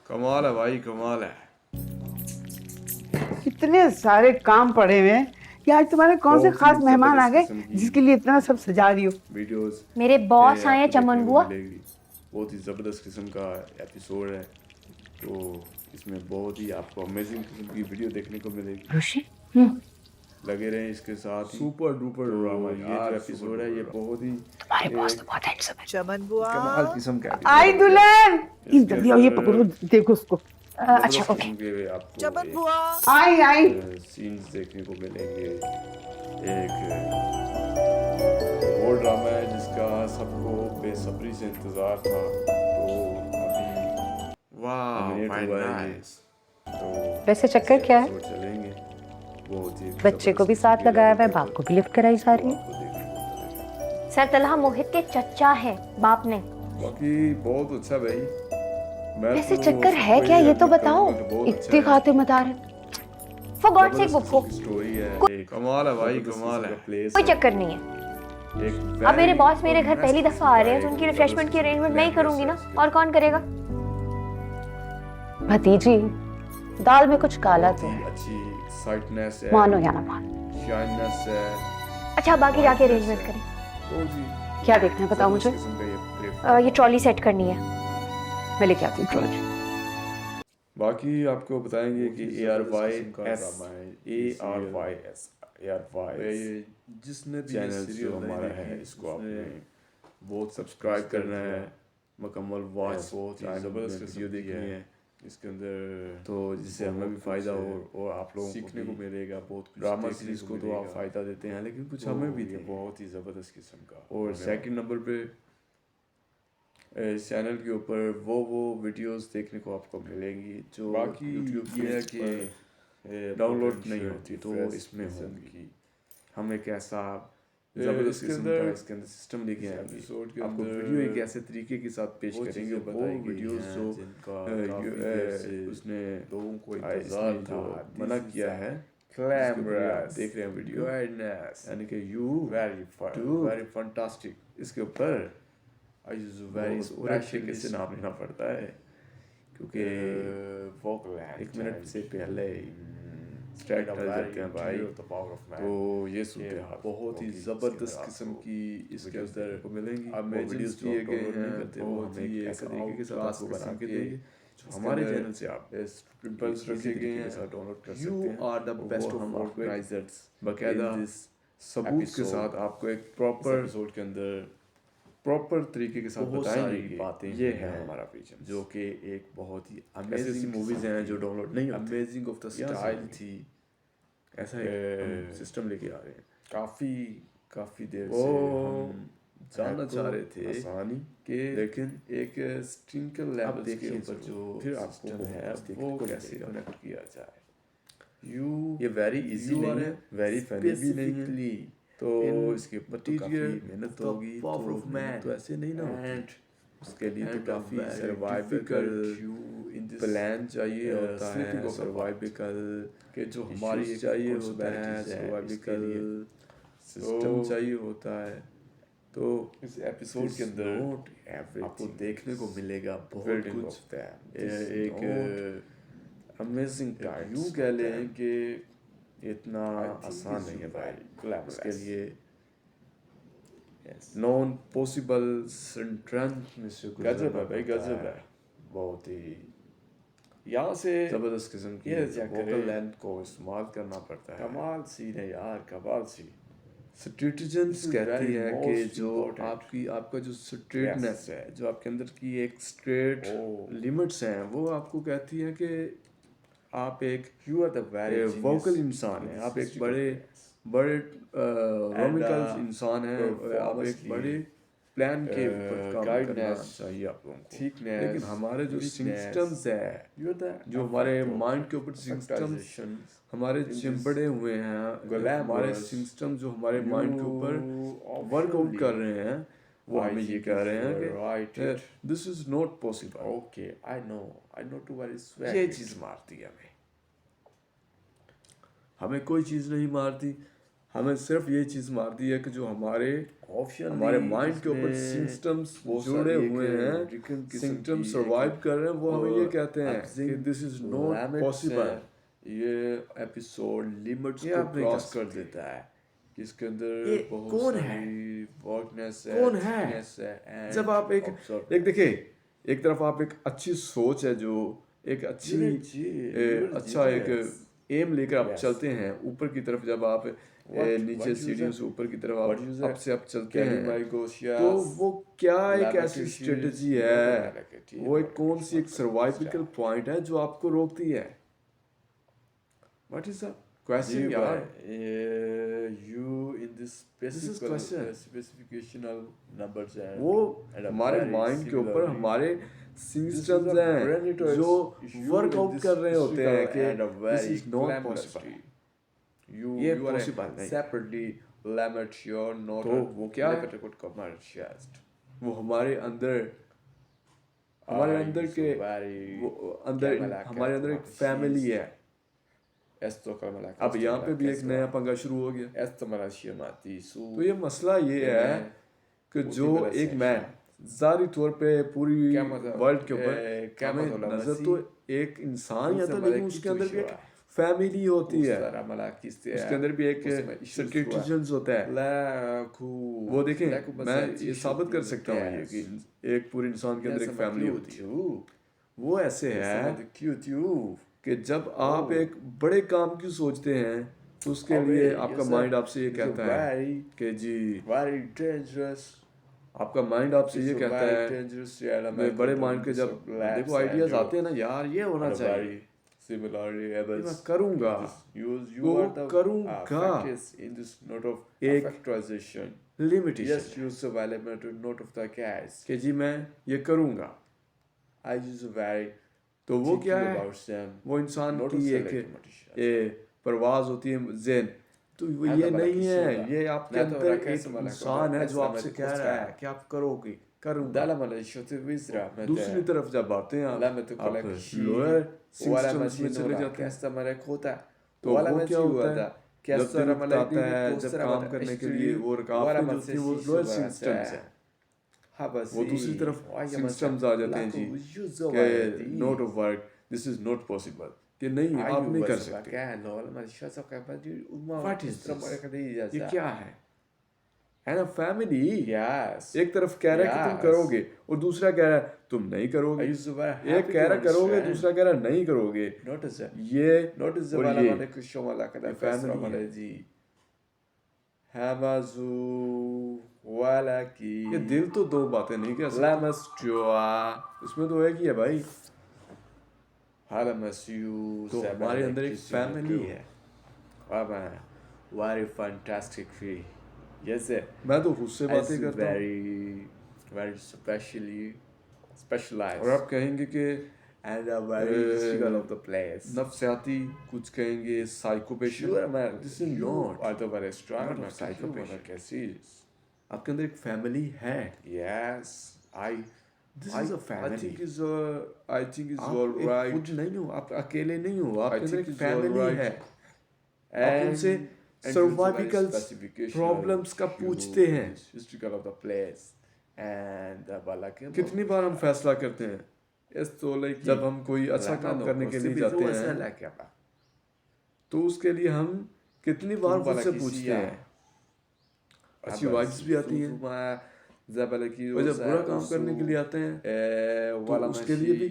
कमाल है भाई, कमाल है। कितने सारे काम पड़े हुए हैं कि आज तुम्हारे कौन से बहुत खास ही मेहमान आ जबरदस्त गए किस्म की जिसके लिए इतना सब सजा रही हो। वीडियोस मेरे बॉस आए हैं आपको चमन देखने को बुआ। मिलेगी। बहुत ही ज़बरदस्त किस्म का एपिसोड है, तो इसमें बहुत ही आपको अमेजिंग किस्म की वीडियो देखने को मिलेगी। ऋषि लगे रहें इसके साथ ही। सुपर डुपर तो ड्रामा ये यार, जो एपिसोड है ये बहुत ही तुम्हारे बॉस तो बहुत हैंडसम है। चमन बुआ, कमाल किस्म का आई एपिसोड है। दुल्हन, इसके जल्दी आओ, ये अंदर पकड़ो, देखो उसको। अच्छा ज़बरदस्त ओके। किस्म के आपको चमन बुआ, आई आई सीन्स देखने को मिलेंगे। एक वो ड्रामा है जिसका सबको बेसब्री से इंतज़ार था, तो अभी नॉमिनेट हुआ है ये। तो वैसे चक्कर क्या है? एपिसोड चलेंगे। बहुत ही बच्चे को भी साथ लगाया हुआ है, बाप को भी लिफ्ट कराई जा रही है। आपको देखने को मिलेगा। सर तलहा मोहित के चच्चा हैं, बाप ने। बाकी बहुत अच्छा भाई। मैं वैसे तो चक्कर है सबको क्या, ये तो admit बताओ। करूंगा कि बहुत अच्छा इतने है। खाते मता रहे। फॉर गॉड सेक बुक्को, स्टोरी है। एक कमाल है भाई, कमाल है। कोई चक्कर नहीं है। एक अब मेरे बॉस मेरे घर पहली दफा आ रहे हैं तो उनकी रिफ्रेशमेंट की अरेंजमेंट मैं ही करूंगी ना, और कौन करेगा? भतीजी, दाल में कुछ काला तो है, अच्छी एक्साइटनेस है, मानो या ना मानो। शाइननेस है। अच्छा बाकी जाके अरेंजमेंट करें। बहुत ही क्या देखना है बताओ मुझे। किस्म का ये play ये ट्रॉली सेट करनी है, मैं लेके आती हूँ ट्रॉली। बाकी आपको बताएंगे कि जिसने भी चैनल जो हमारा है इसको आपने बहुत सब्सक्राइब करना है, मुकम्मल वॉच बहुत ही ज़बरदस्त ज़बरदस्त वीडियो देखनी है इसके अंदर, तो जिससे हमें भी फ़ायदा हो और आप लोगों सीखने को मिलेगा, बहुत कुछ ड्रामा देखने सीरीज को तो आप मिलेगा। फ़ायदा देते हैं, लेकिन कुछ तो हमें भी ये दें। बहुत ही ज़बरदस्त किस्म का। और सेकंड नंबर पे इस चैनल के ऊपर वो वीडियोस देखने को आपको मिलेंगी जो बाकी यूट्यूब ये है के कि डाउनलोड नहीं होती, तो इसमें होंगी। हम एक ऐसा ज़बरदस्त इसके किस्म अंदर का इसके अंदर सिस्टम लेके आएंगे। एपिसोड के आपको अंदर वीडियो एक ऐसे तरीके के साथ पेश वो करेंगे, चीज़ें वो बताई गई वीडियोस हैं जो जिनका काफ़ी देर से उसने लोगों को इसने इंतजार जो था। मना किया है, जिसके ऊपर ये आप देख रहे हैं वीडियो, यानी कि यू वेरी फंटास्टिक, इसके ऊपर very पूरे तरीके से नाम लेना पड़ता है, क्योंकि एक मिनट से पहले स्टार्ट कर जाते हैं भाई। तो ये सूरत हाल बहुत ही ज़बरदस्त किस्म की इसके अंदर को मिलेंगी। अब वो वीडियोस जो किए आप गए डाउनलोड नहीं हैं, करते, वो बहुत हम ही एक एक ऐसे तरीके के साथ outclass आपको बना के किस्म के देंगे जो इसके हमारे अंदर चैनल से आप ट्रिपल्स इसी रखे गए तरीके के हैं। साथ डाउनलोड कर You सकते हैं। are the और best वो of हम आपको एक organizers बाकायदा in this सबूत के episode। साथ आपको एक प्रॉपर एपिसोड के अंदर प्रॉपर तरीके के साथ बहुत बताएंगे सारी कि बातें ये हैं है हमारा विजन, जो कि एक बहुत ही ऐसी अमेजिंग मूवीज हैं जो डाउनलोड नहीं होती, अमेजिंग ऑफ द यहाँ से स्टाइल होंगी। थी। ऐसा एक सिस्टम लेके आ रहे हैं। काफ़ी देर वो से हम जानना है तो चाह रहे थे आसानी कि लेकिन एक स्ट्रिंकल अब लेवल्स के देखिए ऊपर जो फिर आपको सिस्टम है देखने वो को कैसे मिलेगा। कनेक्ट किया जाए। ये वेरी इजी You नहीं are है, वेरी फनी भी नहीं है, specifically तो in इसके ऊपर तो काफ़ी material मेहनत of the होगी, तो power of मेहनत man तो ऐसे नहीं ना होती, and उसके लिए तो and a काफ़ी very survival difficult you in this plan चाहिए होता sleeping है, of the सर्वाइविकल कि जो हमारी issues एक चाहिए होता है, possibilities है, सर्वाइविकल इसके लिए सिस्टम तो चाहिए होता है। तो इस एपिसोड के अंदर नॉट आपको देखने को मिलेगा बहुत building कुछ of them, एक अमेजिंग यूं कह लें कि इतना think आसान is नहीं है very भाई, glamorous. उसके लिए yes, नॉन पॉसिबल स्ट्रेंथ में से गजब है भाई, गुजरना गजब पड़ता है। बहुत ही यहाँ से जबरदस्त किस्म की ये क्या वोकल करें? लेंथ को इस्तेमाल करना पड़ता है। कमाल सीन है यार, कमाल सी। स्ट्रेटजेंस This is कहती very है कि most जो important. आपका जो स्ट्रेटनेस है, जो आपके अंदर की एक स्ट्रेट Oh. लिमिट्स हैं, वो आपको कहती है कि आप एक You are the very vocal इंसान हैं, आप एक बड़े रोमिकल इंसान हैं, आप एक बड़े प्लान के ऊपर काम करना guidance, चाहिए आप लोगों को। thickness, लेकिन हमारे जो weakness. सिस्टम्स है, You are the जो हमारे effect of माइंड के ऊपर सिस्टम्स factorization हमारे in this चिंबड़े हुए हैं, glamorous, हमारे सिस्टम जो हमारे माइंड के ऊपर you वर्कआउट कर officially, रहे हैं, वो I हमें ये think कह is रहे हैं you are right कि it. This is not possible. Okay, I know too very swag ये चीज़ मारती है हमें कोई चीज़ नहीं मारती। हमें सिर्फ ये चीज़ मारती है कि जो हमारे हमारे माइंड के ऊपर सिम्टम्स जुड़े हुए हैं, सिम्टम्स सर्वाइव कर रहे हैं, वो हमें ये कहते हैं कि दिस इज नॉट पॉसिबल। ये एपिसोड लिमिट्स ये को आप नहीं क्रॉस कर कर सकते। देता है, इसके अंदर ये बहुत कौन सारी है? वर्कनेस है, कौन है? thickness है, and जब आप एक देखिए, एक तरफ आप एक अच्छी सोच है, जो एक अच्छी अच्छा एक एम लेकर आप चलते हैं ऊपर की तरफ, जब आप नीचे सीढ़ियों से ऊपर की तरफ आप अप से अप चलते हैं, तो वो क्या एक ऐसी स्ट्रेटजी है, वो एक कौन सी एक सर्वाइवल पॉइंट है जो आपको रोकती है? व्हाट इज द क्वेश्चन यार? you in this specificational numbers and वो and a हमारे very माइंड के ऊपर similarly, हमारे this सिस्टम्स is a हैं brainitoids जो issue वर्कआउट in कर this रहे होते हैं physical and a कि very this is not glamorous possible. tree. You ये you are possible नहीं। separately amateur, not तो a वो क्या है? limited commercialist. वो हमारे अंदर के वो अंदर हमारे अंदर एक फैमिली है। अब यहाँ पे भी एक नया पंगा शुरू हो गया। तो ये मसला ये है कि जो एक मैन ज़ाहिरी तौर पे पूरी वर्ल्ड के ऊपर हमें नजर तो एक इंसान या तो, लेकिन उसके अंदर भी एक फैमिली होती है, उसके अंदर भी एक स्ट्रेटजीज होता है। वो देखें, मैं ये साबित कर सकता हूँ ये कि एक पूरे इंसान के अंदर एक फैमिली होती है। वो ऐसे है कि जब आप एक बड़े काम की सोचते हैं तो उसके लिए आपका माइंड आपसे ये कहता है कि जी, आपका माइंड आपसे ये कहता है, मैं बड़े माइंड के जब देखो आइडियाज आते हैं ना यार, ये होना चाहिए, मैं करूँगा, वो करूँगा, एक लिमिटेशन कि जी मैं ये करूँगा। तो वो क्या है? वो इंसान की एक परवाज होती है ज़हन, तो वो ये नहीं है, ये आपके अंदर एक इंसान है जो आपसे कह रहा है कि आप करोगे, करूँगा। दूसरी तरफ जब आते हैं आप लोअर सिस्टम्स में चले जाते हैं, तो वो क्या होता है? जब दिल उकताता है, जब काम करने के लिए वो रुकावटें जो थी वो लोअर सिस्टम्स है, वो दूसरी तरफ सिस्टम्स आ जाते हैं जी कि not of work, this is not possible, कि नहीं आप नहीं कर सकते। What is this? ये क्या है ना फैमिली? एक तरफ कह रहा है कि तुम करोगे और दूसरा कह रहा है तुम नहीं करोगे। एक कह रहा करोगे, दूसरा कह रहा नहीं करोगे। ये फैमिली है। ये दिल तो दो बातें नहीं कह सकता, इसमें तो एक ही है भाई। तो हमारे अंदर एक फैमिली है। Very fantastic tree. Yes, मैं तो खुद से बातें करता हूँ, very specialized. और आप कहेंगे कि and a very physical of the place. नफ्सियाती कुछ कहेंगे, साइकोपेशन। Sure, man. This is not. Are the very strong Not man. a psychopath. Psychopath. आपके अंदर एक फैमिली है। Yes, This is a family. I think is आप all एक right. खुद नहीं हो, आप अकेले नहीं हो, आपके अंदर एक think it's all family right. है। आप And उनसे सर्वाइकल प्रॉब्लम्स का पूछते हैं। Historical of the place and कितनी बार हम फैसला करते हैं जब हम कोई अच्छा काम करने के लिए जाते हैं, तो उसके लिए हम कितनी बार खुद से पूछते हैं। अच्छी वाइब्स भी आती हैं, और जब बुरा काम करने के लिए आते हैं तो उसके लिए भी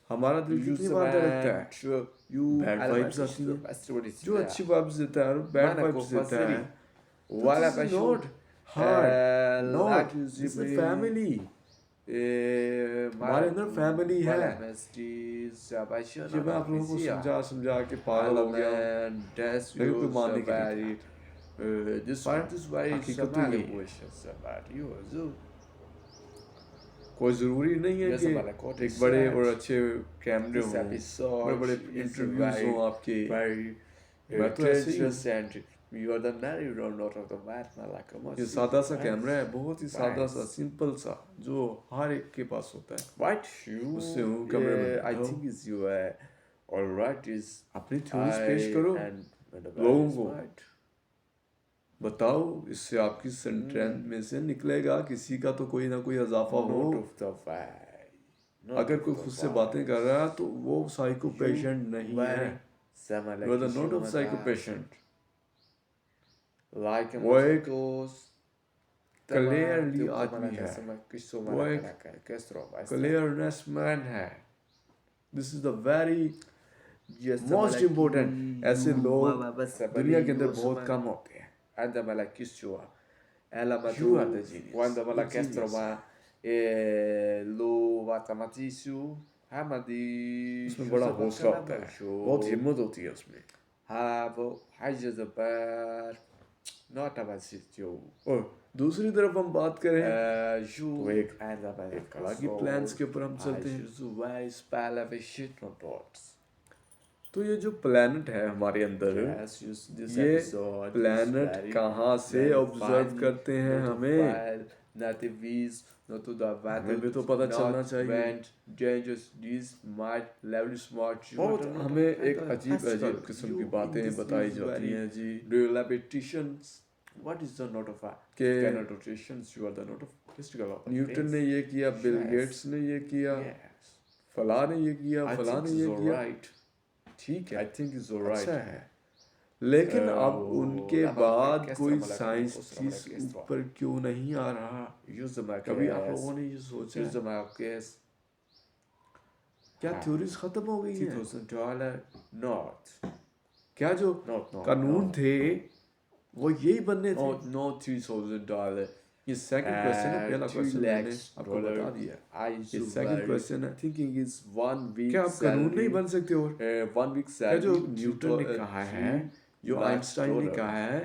हमारा दिल कितनी बार धड़कता है। बैड वाइब्स आती हैं, जो अच्छी वाइब्स देता है और बैड वाइब्स देता है। Not hard, not this is family. हमारे अंदर फैमिली है। ये मैं आप लोगों को समझा के पागल हो गया, लेकिन कोई मानने के लिए हकीकत तो ये है। कोई ज़रूरी नहीं है कि एक बड़े और अच्छे कैमरे हों, बड़े बड़े इंटरव्यूज हों आपके। मैं तो ऐसे ही, ये सादा सा कैमरा है, बहुत ही सादा सा, सिंपल सा, जो हर एक के पास होता है। उससे हूँ कैमरे में अपनी थ्योरीज पेश करो लोगों को। बताओ, इससे आपकी स्ट्रेंथ में से निकलेगा किसी का तो कोई ना कोई इजाफा हो। Not of the why. Not अगर of कोई the खुद से why. बातें कर रहा है तो वो साइको पेशेंट नहीं है। Very similar You are the to not of Shimada. psycho patient. Like वो एक Moscows. clearly आदमी है, वो एक clearness man है। This is the very most important। ऐसे लोग दुनिया के अंदर बहुत कम होते हैं। Anda mala kisua. Ela You are matu the genius. quando mala The genius. kestroma lo vatamatisu hamadi उसमें बड़ा हौसला होता है, बहुत हिम्मत होती है उसमें। havo hajazabar not about sitio और दूसरी तरफ हम बात करें ju तो एक anda mala अलग ही प्लान्स के ऊपर हम चलते हैं। vai spala shit no dots. तो ये जो प्लैनेट है हमारे अंदर, Yes, this ये episode प्लैनेट कहाँ से ऑब्जर्व करते हैं हमें? natives not to the हमें भी तो पता चलना चाहिए। went dangerous these might level smart बहुत हमें एक अजीब अजीब किस्म की बातें बताई जाती हैं जी। repetitions. What is the note of a के connotations? You are the note of history of Newton ने ये किया, बिल Yes. गेट्स ने ये किया, yes. फला ने ये किया, I फला think ने ये it's किया। alright. ठीक है, I think it's alright. अच्छा है। लेकिन अब उनके la बाद orchestra कोई मला साइंस orchestra चीज मला orchestra. ऊपर क्यों नहीं आ रहा? Use the mark. कभी आप लोगों ने ये सोचा Use है? the mark. क्या थ्योरीज खत्म हो गई हैं? $2,000 not. क्या जो Not कानून थे वो यही बनने थे? not $3,000. ये सेकंड क्वेश्चन है, पहला क्वेश्चन मैंने आपको $2 बता दिया। I ये सेकंड क्वेश्चन है, thinking is 1 week क्या आप कानून नहीं बन सकते? और 1 week क्या जो salary न्यूटन ने कहा है, जो आइंस्टाइन ने कहा है,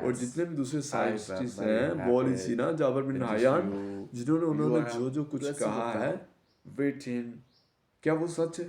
और जितने भी दूसरे साइंटिस्ट हैं, वॉली सी ना, जाबर बिन हयान, जिन्होंने उन्होंने जो जो कुछ कहा है, written क्या वो सच है?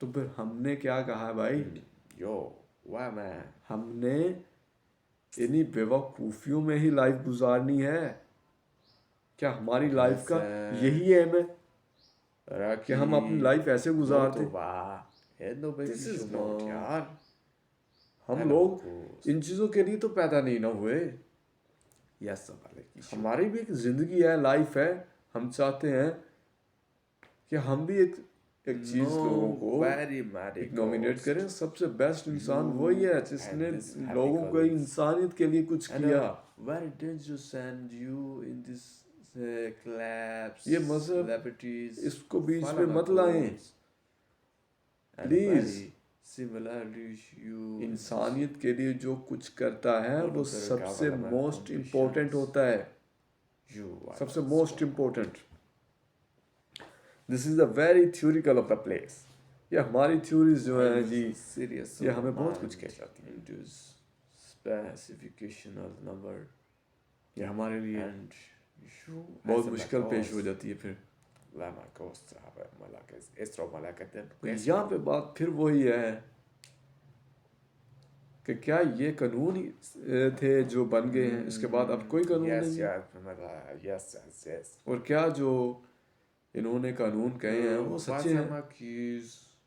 तो फिर हमने क्या कहा है भाई? यो वामा हमने इन्हीं बेवकूफियों में ही लाइफ गुजारनी है। क्या हमारी लाइफ का यही एम है कि हम अपनी लाइफ ऐसे गुजारते? This is not यार हम लोग इन चीजों के लिए तो पैदा नहीं ना हुए। यस वाले की हमारी भी एक जिंदगी है, लाइफ है। हम चाहते हैं कि हम भी एक चीज लोगों को नॉमिनेट करें। सबसे बेस्ट इंसान वही है जिसने लोगों को इंसानियत के लिए कुछ किया। very dangerous and you in this collapse ये मजहब celebrities इसको बीच में मत लाएं प्लीज। similarly you इंसानियत के लिए जो कुछ करता है वो सबसे मोस्ट इम्पोर्टेंट होता है, सबसे most important. This is the very theoretical of the place. ये हमारी थ्योरीज जो है जी, serious ये हमें बहुत कुछ कह जाती हैं। induce specification of number ये हमारे लिए and you बहुत मुश्किल पेश हो जाती है। फिर lama costa malakas estro malakaten यहाँ पे बात फिर वही है कि क्या ये कानून ही थे जो बन गए हैं, इसके बाद अब कोई कानून yes नहीं है? yes yes और क्या जो इन्होंने कानून कहे हैं वो सच्चे हैं?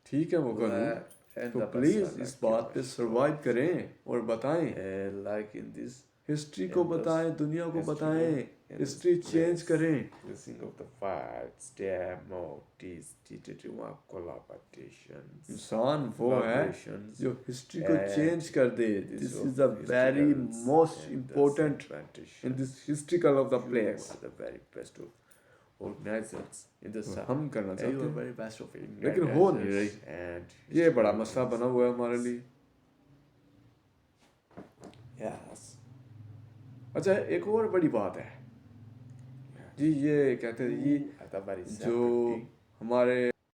ठीक है वो कानून, तो प्लीज इस बात पे सरवाइव करें और बताएं, like in this हिस्ट्री को बताएं, दुनिया को बताएं, हिस्ट्री चेंज करें। using of the facts demo these collaborations इंसान वो है collaborations जो हिस्ट्री को चेंज कर दे। This is the very most important in this historical of the place. the very best of organizers in the sun हम करना चाहते you are हैं very best of it लेकिन हो नहीं रही। and ये बड़ा मसला बना हुआ है हमारे लिए। yes अच्छा, एक और बड़ी बात है जी, ये कहते हैं जी at the very जो हमारे